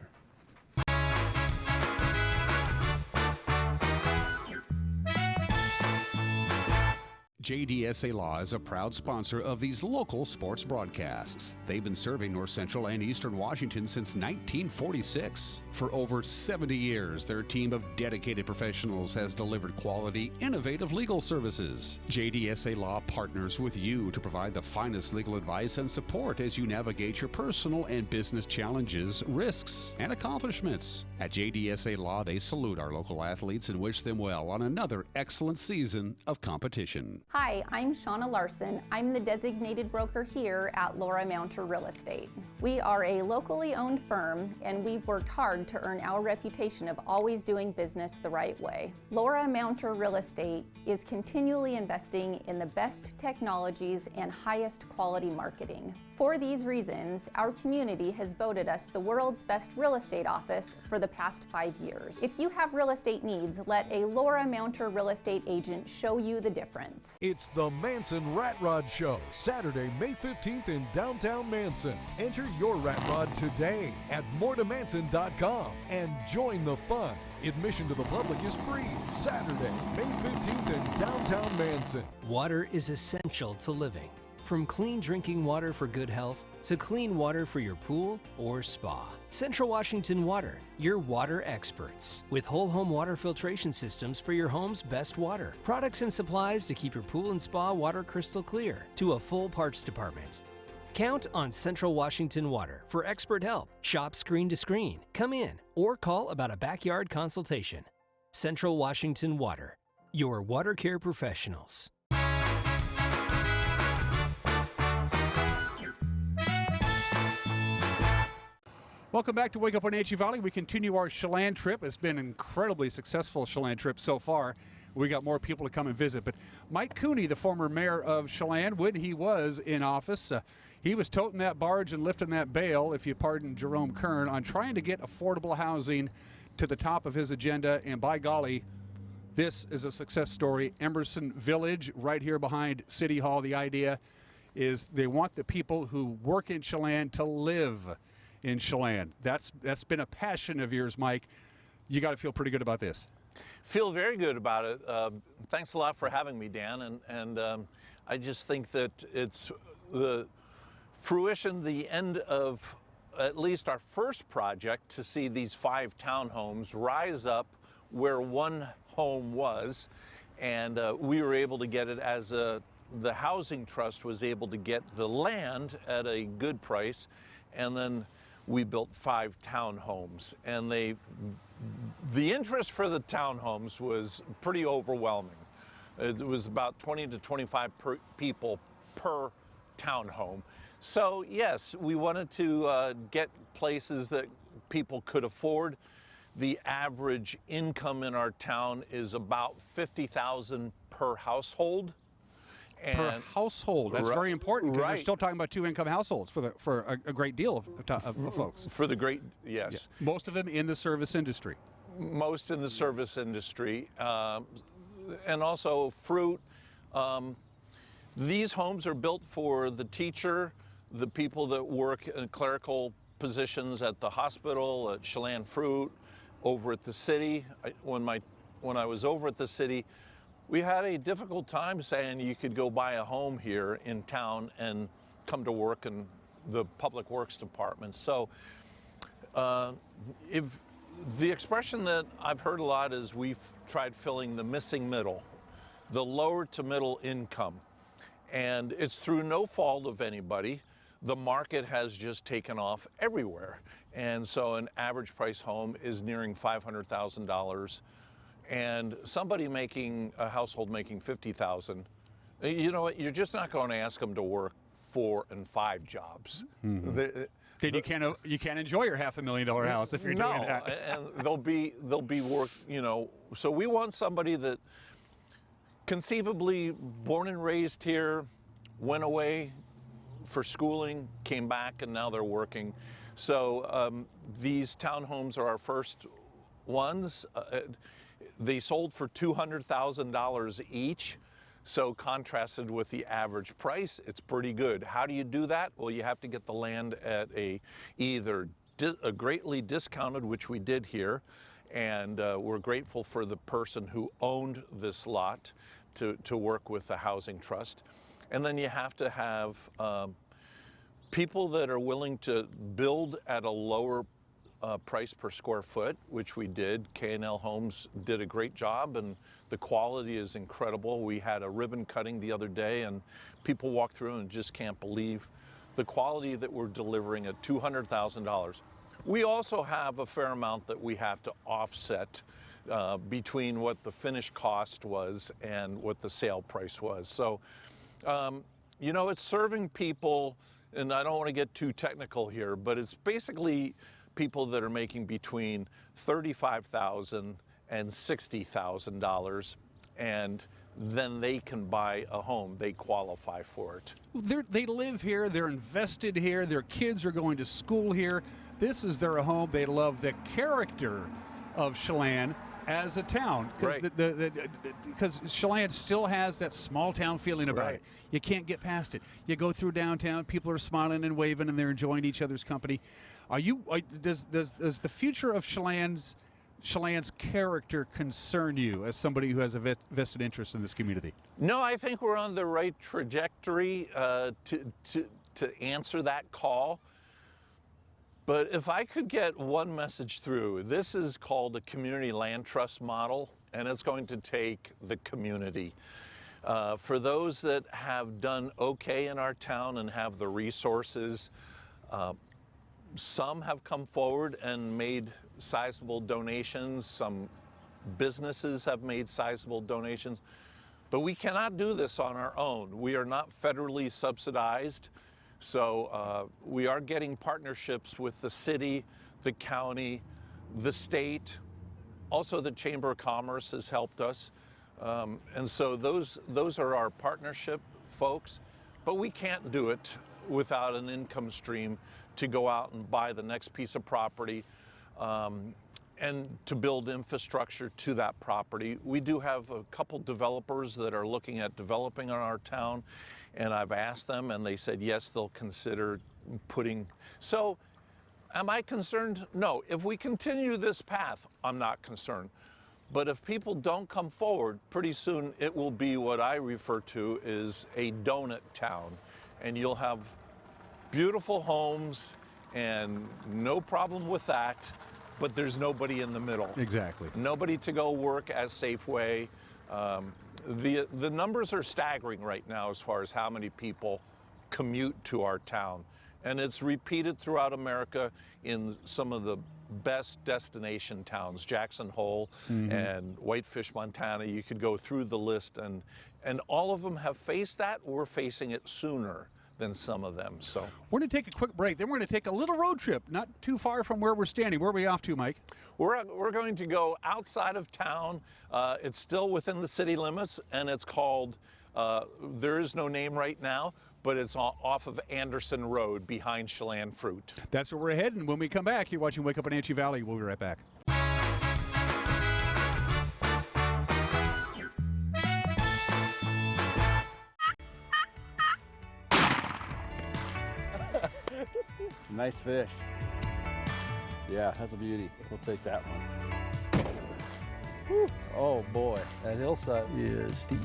JDSA Law is a proud sponsor of these local sports broadcasts. They've been serving North Central and Eastern Washington since 1946. For over 70 years, their team of dedicated professionals has delivered quality, innovative legal services. JDSA Law partners with you to provide the finest legal advice and support as you navigate your personal and business challenges, risks, and accomplishments. At JDSA Law, they salute our local athletes and wish them well on another excellent season of competition. Hi, I'm Shauna Larson. I'm the designated broker here at Laura Mounter Real Estate. We are a locally owned firm, and we've worked hard to earn our reputation of always doing business the right way. Laura Mounter Real Estate is continually investing in the best technologies and highest quality marketing. For these reasons, our community has voted us the world's best real estate office for the past 5 years. If you have real estate needs, let a Laura Mounter Real Estate agent show you the difference. It's the Manson Rat Rod Show, Saturday, May 15th in downtown Manson. Enter your rat rod today at moretomanson.com and join the fun. Admission to the public is free. Saturday, May 15th in downtown Manson. Water is essential to living. From clean drinking water for good health to clean water for your pool or spa. Central Washington Water, your water experts. With whole home water filtration systems for your home's best water. Products and supplies to keep your pool and spa water crystal clear. To a full parts department. Count on Central Washington Water for expert help. Shop screen to screen. Come in or call about a backyard consultation. Central Washington Water, your water care professionals. Welcome back to Wake Up Wenatchee Valley. We continue our Chelan trip. It's been an incredibly successful Chelan trip so far. We got more people to come and visit. But Mike Cooney, the former mayor of Chelan, when he was in office, he was toting that barge and lifting that bale, if you pardon Jerome Kern, on trying to get affordable housing to the top of his agenda. And by golly, this is a success story. Emerson Village, right here behind City Hall. The idea is they want the people who work in Chelan to live in Chelan. That's been a passion of yours, Mike. You got to feel pretty good about this. Feel very good about it. Thanks a lot for having me, Dan. And I just think that it's the fruition, the end of at least our first project to see these 5 townhomes rise up where one home was, and we were able to get it as the Housing Trust was able to get the land at a good price, and then we built 5 townhomes, and the interest for the townhomes was pretty overwhelming. It was about 20 to 25 people per townhome. So yes, we wanted to get places that people could afford. The average income in our town is about $50,000 per household. Per household. That's very important because you're still talking about 2-income households for a great deal of folks. For the great, yes. Yeah. Most of them in the service industry. Most in the service industry, and also fruit. These homes are built for the teacher, the people that work in clerical positions at the hospital, at Chelan Fruit, over at the city. When I was over at the city, we had a difficult time saying you could go buy a home here in town and come to work in the public works department. So if the expression that I've heard a lot is we've tried filling the missing middle, the lower to middle income. And it's through no fault of anybody. The market has just taken off everywhere. And so an average price home is nearing $500,000. And somebody making a household making $50,000, you know what? You're just not going to ask them to work 4 and 5 jobs. Mm-hmm. Then you can't enjoy your $500,000 house if you're doing that. And they'll be work. You know, so we want somebody that conceivably born and raised here, went away for schooling, came back, and now they're working. So these townhomes are our first ones. They sold for $200,000 each. So contrasted with the average price, it's pretty good. How do you do that? Well, you have to get the land at either a greatly discounted, which we did here, and we're grateful for the person who owned this lot to work with the Housing Trust. And then you have to have people that are willing to build at a lower price per square foot, which we did. K&L Homes did a great job, and the quality is incredible. We had a ribbon cutting the other day, and people walk through and just can't believe the quality that we're delivering at $200,000. We also have a fair amount that we have to offset between what the finished cost was and what the sale price was. So, you know, it's serving people, and I don't want to get too technical here, but it's basically people that are making between $35,000 and $60,000, and then they can buy a home. They qualify for it. They live here. They're invested here. Their kids are going to school here. This is their home. They love the character of Chelan as a town, because Chelan still has that small town feeling about it. You can't get past it. You go through downtown, people are smiling and waving, and they're enjoying each other's company. Does the future of Chelan's character concern you as somebody who has a vested interest in this community? No, I think we're on the right trajectory to answer that call. But if I could get one message through, this is called a community land trust model, and it's going to take the community. For those that have done okay in our town and have the resources, some have come forward and made sizable donations. Some businesses have made sizable donations. But we cannot do this on our own. We are not federally subsidized. So we are getting partnerships with the city, the county, the state. Also, the Chamber of Commerce has helped us. And so those are our partnership folks. But we can't do it without an income stream to go out and buy the next piece of property and to build infrastructure to that property. We do have a couple developers that are looking at developing on our town, and I've asked them, and they said yes, they'll consider putting. So am I concerned? No. If we continue this path, I'm not concerned. But if people don't come forward, pretty soon it will be what I refer to as a donut town, and you'll have beautiful homes and no problem with that, but there's nobody in the middle. Exactly. Nobody to go work at Safeway. The numbers are staggering right now as far as how many people commute to our town. And it's repeated throughout America in some of the best destination towns, Jackson Hole and Whitefish, Montana. You could go through the list, and all of them have faced that. We're facing it sooner than some of them. So we're going to take a quick break. Then we're going to take a little road trip, not too far from where we're standing. Where are we off to, Mike? We're going to go outside of town. It's still within the city limits, and it's called, there is no name right now, but it's off of Anderson Road behind Chelan Fruit. That's where we're heading. When we come back, you're watching Wake Up Wenatchee Valley. We'll be right back. Nice fish. Yeah, that's a beauty. We'll take that one. Whew. Oh boy, that hillside is steep.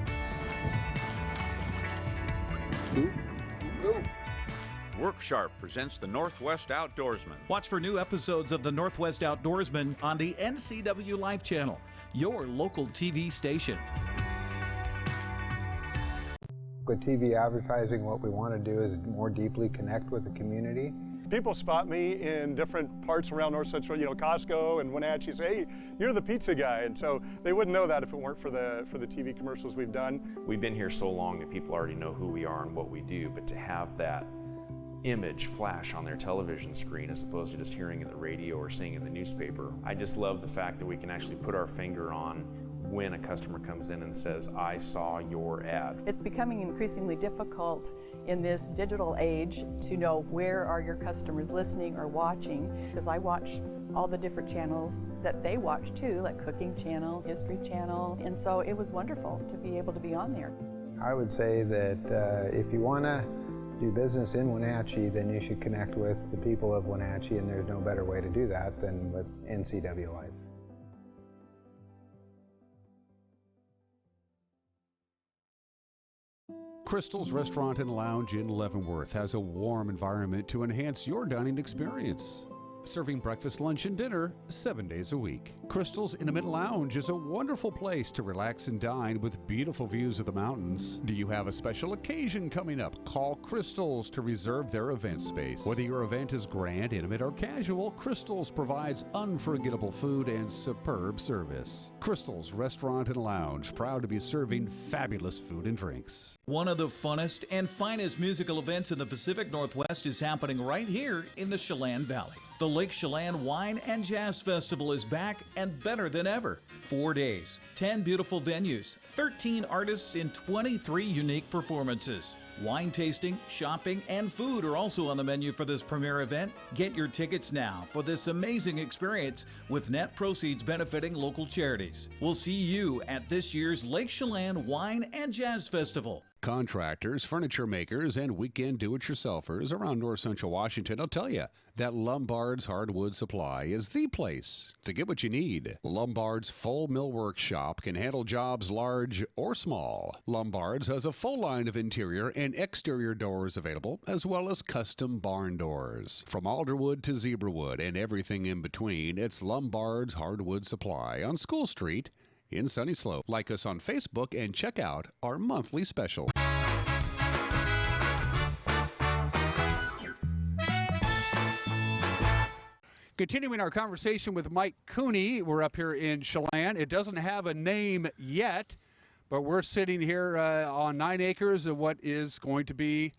Worksharp presents the Northwest Outdoorsman. Watch for new episodes of the Northwest Outdoorsman on the NCW Life Channel, your local TV station. With TV advertising, what we want to do is more deeply connect with the community. People spot me in different parts around North Central, Costco and Wenatchee, say, hey, you're the pizza guy. And so they wouldn't know that if it weren't for the TV commercials we've done. We've been here so long that people already know who we are and what we do, but to have that image flash on their television screen as opposed to just hearing in the radio or seeing in the newspaper, I just love the fact that we can actually put our finger on when a customer comes in and says, I saw your ad. It's becoming increasingly difficult in this digital age to know where are your customers listening or watching, because I watch all the different channels that they watch too, like Cooking Channel, History Channel, and so it was wonderful to be able to be on there. I would say that if you want to do business in Wenatchee, then you should connect with the people of Wenatchee, and there's no better way to do that than with NCW Life. Crystal's Restaurant and Lounge in Leavenworth has a warm environment to enhance your dining experience. Serving breakfast, lunch, and dinner 7 days a week. Crystal's Intimate Lounge is a wonderful place to relax and dine with beautiful views of the mountains. Do you have a special occasion coming up? Call Crystal's to reserve their event space. Whether your event is grand, intimate, or casual, Crystal's provides unforgettable food and superb service. Crystal's Restaurant and Lounge, proud to be serving fabulous food and drinks. One of the funnest and finest musical events in the Pacific Northwest is happening right here in the Chelan Valley. The Lake Chelan Wine and Jazz Festival is back and better than ever. 4 days, 10 beautiful venues, 13 artists in 23 unique performances. Wine tasting, shopping, and food are also on the menu for this premier event. Get your tickets now for this amazing experience with net proceeds benefiting local charities. We'll see you at this year's Lake Chelan Wine and Jazz Festival. Contractors, furniture makers, and weekend do-it-yourselfers around North Central Washington will tell you that Lombard's Hardwood Supply is the place to get what you need. Lombard's full millwork shop can handle jobs large or small. Lombard's has a full line of interior and exterior doors available, as well as custom barn doors. From alderwood to zebrawood and everything in between, it's Lombard's Hardwood Supply on School Street in Sunny Slope. Like us on Facebook and check out our monthly special. Continuing our conversation with Mike Cooney, we're up here in Chelan. It doesn't have a name yet, but we're sitting here on 9 acres of what is going to be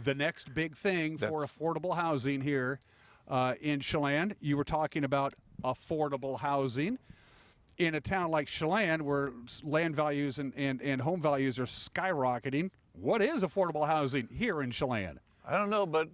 the next big thing for affordable housing here in Chelan. You were talking about affordable housing in a town like Chelan, where land values and home values are skyrocketing. What is affordable housing here in Chelan? I don't know, but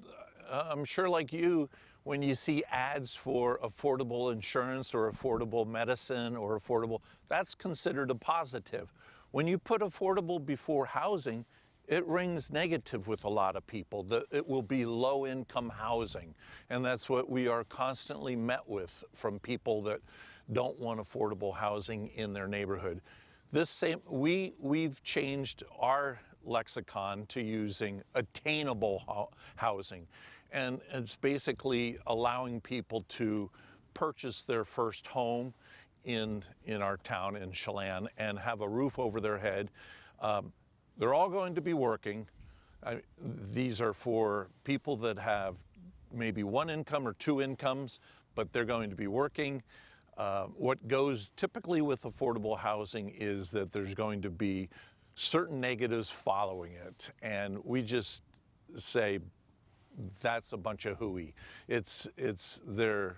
I'm sure like you, when you see ads for affordable insurance or affordable medicine or affordable, that's considered a positive. When you put affordable before housing, it rings negative with a lot of people. It will be low-income housing, and that's what we are constantly met with from people that don't want affordable housing in their neighborhood. We've changed our lexicon to using attainable housing. and it's basically allowing people to purchase their first home in our town in Chelan and have a roof over their head. They're all going to be working. These are for people that have maybe one income or two incomes, but they're going to be working. What goes typically with affordable housing is that there's going to be certain negatives following it, and we just say that's a bunch of hooey. They're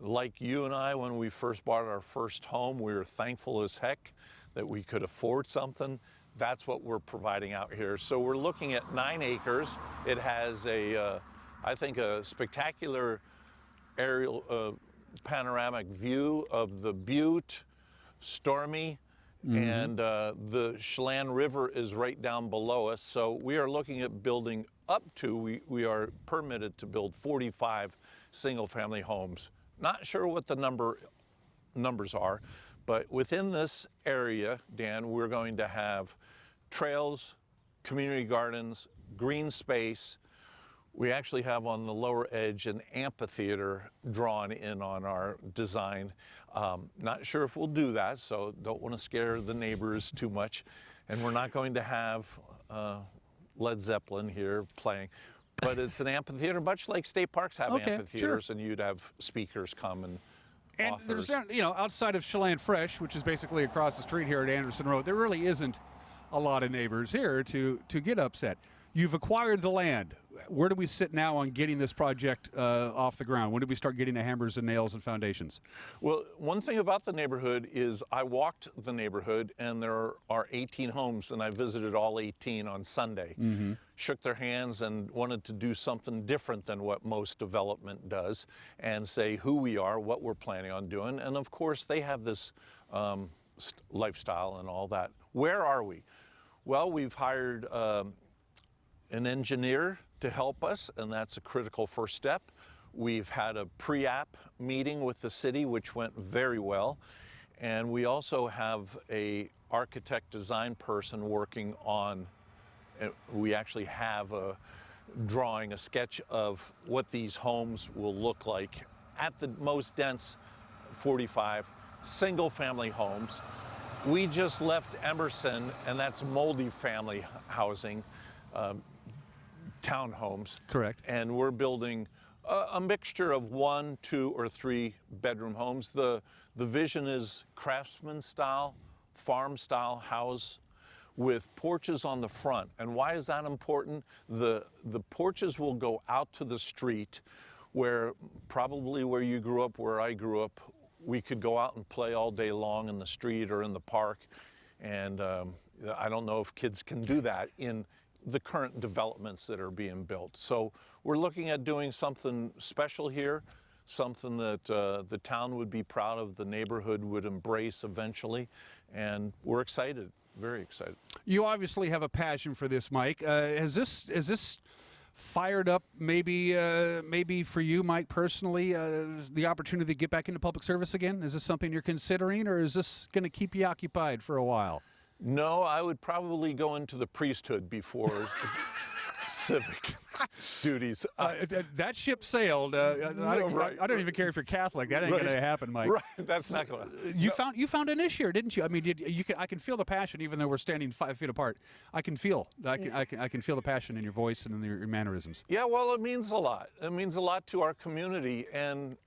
like you and I, when we first bought our first home, we were thankful as heck that we could afford something. That's what we're providing out here. So we're looking at 9 acres. It has I think a spectacular aerial panoramic view of the Butte, Stormy, and the Chelan River is right down below us. So we are looking at building up to, we are permitted to build 45 single-family homes. Not sure what the numbers are, but within this area, Dan, we're going to have trails, community gardens, green space. We actually have on the lower edge an amphitheater drawn in on our design. Not sure if we'll do that, so don't want to scare the neighbors too much. And we're not going to have Led Zeppelin here playing. But it's an amphitheater, much like state parks have amphitheaters, and you'd have speakers come and authors. There's, outside of Chelan Fresh, which is basically across the street here at Anderson Road, there really isn't a lot of neighbors here to get upset. You've acquired the land. Where do we sit now on getting this project off the ground? When do we start getting the hammers and nails and foundations? Well, one thing about the neighborhood is I walked the neighborhood, and there are 18 homes, and I visited all 18 on Sunday. Shook their hands and wanted to do something different than what most development does and say who we are, what we're planning on doing. And of course, they have this lifestyle and all that. Where are we? Well, we've hired an engineer to help us, and that's a critical first step. We've had a pre-app meeting with the city, which went very well. And we also have a architect design person working on, we actually have a drawing, a sketch of what these homes will look like at the most dense 45 single-family homes. We just left Emerson, and that's multi-family housing, townhomes. Correct. And we're building a mixture of 1, 2, or 3 bedroom homes. The vision is craftsman style, farm style house with porches on the front. And why is that important? The porches will go out to the street where probably where you grew up, where I grew up, we could go out and play all day long in the street or in the park. And I don't know if kids can do that in the current developments that are being built. So we're looking at doing something special here, something that the town would be proud of, the neighborhood would embrace eventually, and we're excited, very excited. You obviously have a passion for this, Mike. Has this fired up maybe for you, Mike, personally, the opportunity to get back into public service again? Is this something you're considering, or is this going to keep you occupied for a while? No, I would probably go into the priesthood before civic duties. That ship sailed. I don't even care if you're Catholic. That ain't going to happen, Mike. Right, that's not going to. You found a niche here, didn't you? I mean, I can feel the passion, even though we're standing 5 feet apart. I can feel the passion in your voice and in your mannerisms. Yeah, well, it means a lot. It means a lot to our community. And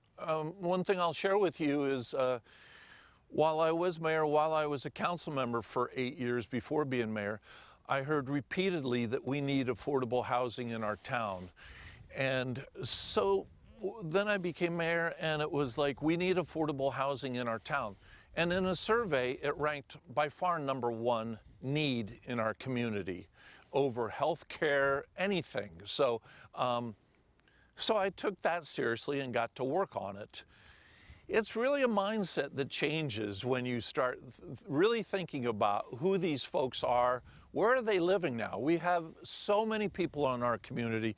one thing I'll share with you is, while I was mayor, while I was a council member for 8 years before being mayor, I heard repeatedly that we need affordable housing in our town. And so then I became mayor, and it was like, we need affordable housing in our town. And in a survey, it ranked by far #1 need in our community over health care, anything. So, so I took that seriously and got to work on it. It's really a mindset that changes when you start really thinking about who these folks are. Where are they living now? We have so many people in our community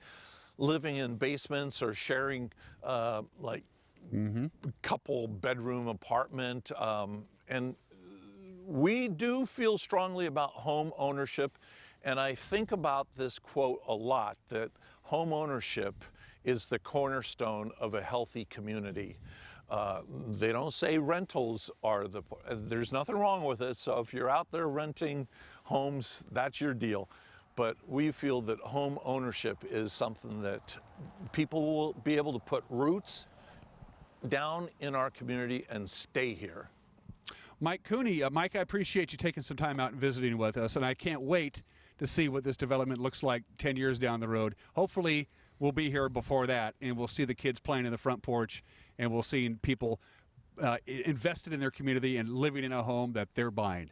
living in basements or sharing like couple bedroom apartment. And we do feel strongly about home ownership. And I think about this quote a lot, that home ownership is the cornerstone of a healthy community. They don't say rentals are there's nothing wrong with it, so if you're out there renting homes, that's your deal. But we feel that home ownership is something that people will be able to put roots down in our community and stay here. Mike Cooney. Mike, I appreciate you taking some time out and visiting with us, and I can't wait to see what this development looks like 10 years down the road. Hopefully, we'll be here before that, and we'll see the kids playing in the front porch, and we'll see people invested in their community and living in a home that they're buying.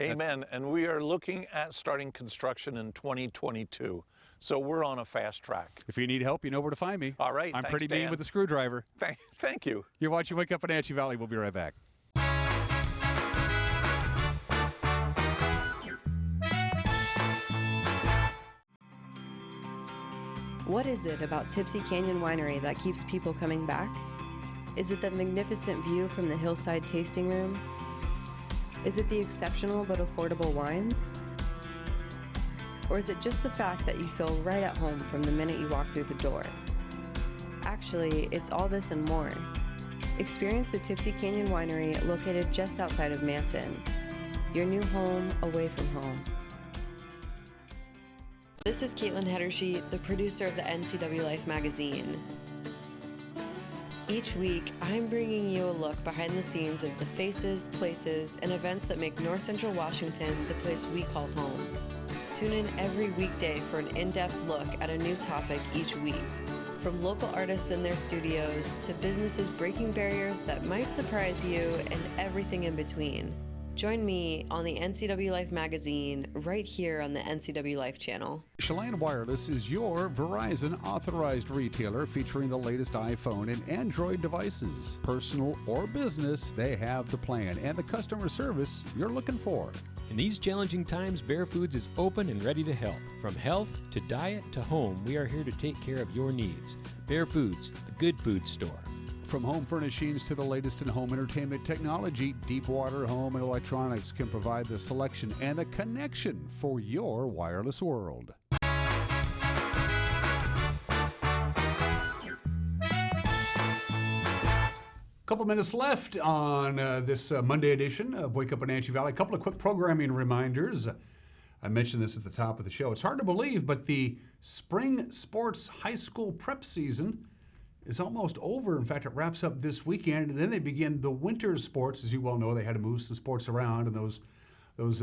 Amen. And we are looking at starting construction in 2022. So we're on a fast track. If you need help, you know where to find me. All right. I'm thanks, pretty mean Dan. with the screwdriver. Thank you. You're watching Wake Up Wenatchee Valley. We'll be right back. What is it about Tipsy Canyon Winery that keeps people coming back? Is it the magnificent view from the hillside tasting room? Is it the exceptional but affordable wines? Or is it just the fact that you feel right at home from the minute you walk through the door? Actually, it's all this and more. Experience the Tipsy Canyon Winery located just outside of Manson. Your new home away from home. This is Caitlin Hedershe, the producer of the NCW Life magazine. Each week, I'm bringing you a look behind the scenes of the faces, places, and events that make North Central Washington the place we call home. Tune in every weekday for an in-depth look at a new topic each week. From local artists in their studios to businesses breaking barriers that might surprise you and everything in between. Join me on the NCW Life magazine right here on the NCW Life channel. Chelan Wireless is your Verizon authorized retailer featuring the latest iPhone and Android devices. Personal or business, they have the plan and the customer service you're looking for. In these challenging times, Bear Foods is open and ready to help. From health to diet to home, we are here to take care of your needs. Bear Foods, the good food store. From home furnishings to the latest in home entertainment technology, Deepwater Home and Electronics can provide the selection and the connection for your wireless world. Couple minutes left on this Monday edition of Wake Up Wenatchee Valley. A couple of quick programming reminders. I mentioned this at the top of the show. It's hard to believe, but the spring sports high school prep season is almost over. In fact, it wraps up this weekend, and then they begin the winter sports. As you well know, they had to move some sports around, and those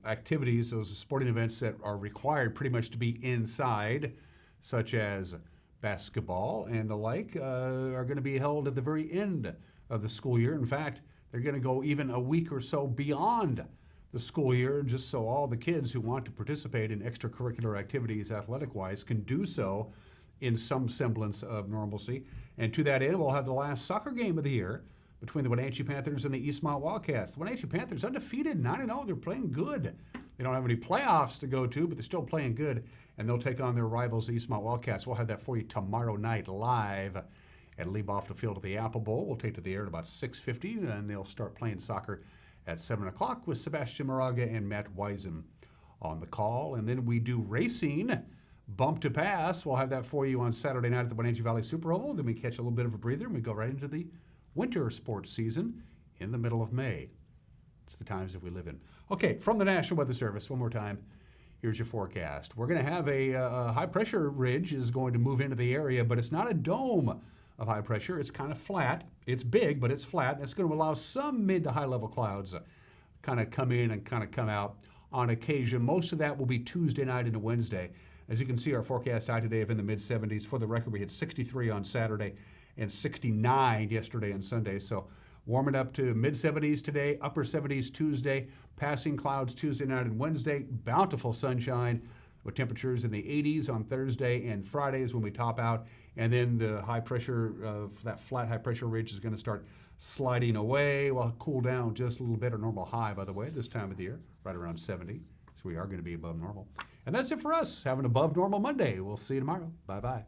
activities, those sporting events that are required pretty much to be inside, such as basketball and the like, are going to be held at the very end of the school year. In fact, they're going to go even a week or so beyond the school year, just so all the kids who want to participate in extracurricular activities athletic-wise can do so in some semblance of normalcy. And to that end, we'll have the last soccer game of the year between the Wenatchee Panthers and the Eastmont Wildcats. The Wenatchee Panthers undefeated, 9-0. They're playing good. They don't have any playoffs to go to, but they're still playing good. And they'll take on their rivals, the Eastmont Wildcats. We'll have that for you tomorrow night live at Leib-Off the field of the Apple Bowl. We'll take to the air at about 6:50, and they'll start playing soccer at 7 o'clock with Sebastian Moraga and Matt Wiesen on the call. And then we do racing. Bump to pass. We'll have that for you on Saturday night at the Wenatchee Valley Super Oval. Then we catch a little bit of a breather and we go right into the winter sports season in the middle of May. It's the times that we live in. Okay, from the National Weather Service, one more time, here's your forecast. We're going to have a high pressure ridge is going to move into the area, but it's not a dome of high pressure. It's kind of flat. It's big, but it's flat. And it's going to allow some mid to high level clouds kind of come in and kind of come out on occasion. Most of that will be Tuesday night into Wednesday. As you can see, our forecast high today of in the mid-70s. For the record, we hit 63 on Saturday and 69 yesterday and Sunday. So warming up to mid-70s today, upper 70s Tuesday, passing clouds Tuesday night and Wednesday, bountiful sunshine with temperatures in the 80s on Thursday and Fridays when we top out. And then the high pressure, that flat high pressure ridge is going to start sliding away. We'll cool down just a little bit. Our normal high, by the way, this time of the year, right around 70. So we are going to be above normal. And that's it for us. Have an above normal Monday. We'll see you tomorrow. Bye-bye.